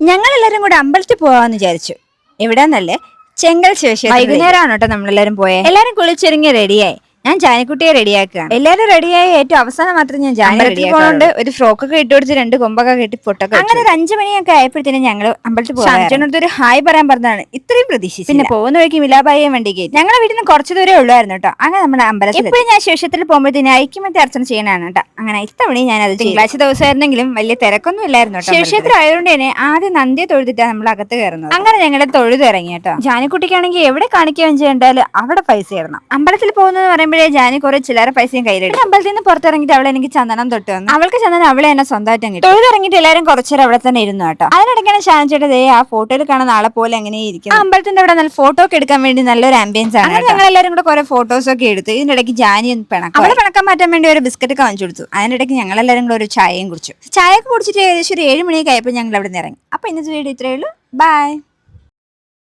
ഞങ്ങൾ എല്ലാരും കൂടെ അമ്പലത്തിൽ പോവാന്ന് വിചാരിച്ചു. എവിടാന്നല്ലേ? ചെങ്കൽ ശിവക്ഷേത്രം. വൈകുന്നേരമാണ് കേട്ടോ നമ്മളെല്ലാരും പോയെ. എല്ലാരും കുളിച്ചൊരുങ്ങി റെഡിയായി. ഞാൻ ജാനിക്കുട്ടിയെ റെഡിയാക്കുകയാണ്. എല്ലാരും റെഡിയായി ഏറ്റവും അവസാനം മാത്രം ഞാൻ അമ്പലത്തിൽ പോകണോണ്ട് ഒരു ഫ്രോക്കൊക്കെ ഇട്ട് കൊടുത്ത് 2 കൊമ്പൊക്കെ കെട്ടി പൊട്ടൊക്കെ. അങ്ങനെ ഒരു 5 മണിയൊക്കെ ആയപ്പോഴത്തേനും ഞങ്ങൾ അമ്പലത്തിൽ പോകാൻ ഒരു ഹായ് പറയാൻ പറഞ്ഞതാണ്. ഇത്രയും പ്രതീക്ഷിച്ചു. പിന്നെ പോകുന്ന വഴിക്ക് മിലാബായിയെ വണ്ടി കയറ്റി. ഞങ്ങളുടെ വീട്ടിൽ നിന്ന് കുറച്ച് ദൂരേ ഉള്ളായിരുന്നു കേട്ടോ. അങ്ങനെ നമ്മുടെ അമ്പലത്തിൽ ഇപ്പോഴും ഞാൻ ശിവക്ഷേത്രത്തിൽ പോകുമ്പോഴത്തേന് ഐക്യമത്യ അർച്ചന ചെയ്യാനാണ് കേട്ടോ. അങ്ങനെ ഇത്തവണയും ഞാൻ അത് തിങ്കളാഴ്ച ദിവസമായിരുന്നെങ്കിലും വലിയ തിരക്കൊന്നും ഇല്ലായിരുന്നു കേട്ടോ. ശിവക്ഷേത്രം ആയതുകൊണ്ട് തന്നെ ആദ്യം നന്ദിയെ തൊഴുതിട്ടാണ് നമ്മൾ അകത്ത് കയറുന്നത്. അങ്ങനെ ഞങ്ങളുടെ തൊഴുത് ഇറങ്ങി കേട്ടോ. ജാനിക്കുട്ടിക്കാണെങ്കിൽ എവിടെ കാണിക്കുകയും ചെയ്യേണ്ടാലും അവിടെ പൈസ ഇടണം. അമ്പലത്തിൽ പോകുന്നത് പറയുമ്പോൾ ജാനി കുറെ ചില്ലറ പൈസയും കയ്യിലെടുക്കും. അമ്പലത്തിൽ നിന്ന് പുറത്തിറങ്ങിയിട്ട് അവളെ എനിക്ക് ചന്ദനം തൊട്ട് വന്നു. അവൾക്ക് ചന്ദനം അവളെ എന്നെ സ്വന്തമായിട്ടും കിട്ടും. തൊഴിലിറങ്ങിയിട്ട് എല്ലാവരും കുറച്ചേരം അവിടെ തന്നെ ഇരുന്നു കേട്ടോ. അതിനിടയ്ക്കാണ് ഷാൻചേട്ടതേ ആ ഫോട്ടോയിൽ കാണുന്ന ആളെ പോലെ എങ്ങനെ ഇരിക്കും. അമ്പലത്തിന്റെ അവിടെ നല്ല ഫോട്ടോ ഒക്കെ എടുക്കാൻ വേണ്ടി നല്ലൊരു ആംബിയൻസ് ആണ്. ഞങ്ങൾ എല്ലാവരും കൂടെ കുറെ ഫോട്ടോസ് ഒക്കെ എടുത്തു. ഇതിനിടയ്ക്ക് ജാനി പിണക്കം. അവളെ പിണക്കാൻ മാറ്റാൻ വേണ്ടി ഒരു ബിസ്ക്കറ്റ് ഒക്കെ വാങ്ങിച്ചു കൊടുത്തു. അതിനിടയ്ക്ക് ഞങ്ങൾ എല്ലാവരും കൂടെ ഒരു ചായയും കുടിച്ചു. ചായ ഒക്കെ കുടിച്ചിട്ട് ഏകദേശം ഒരു 7 മണിയൊക്കെ ആയപ്പോൾ ഞങ്ങൾ അവിടെ നിന്ന് ഇറങ്ങി. അപ്പൊ ഇന്നത്തെ വീഡിയോ ഇത്രയേ ഉള്ളൂ. ബൈ.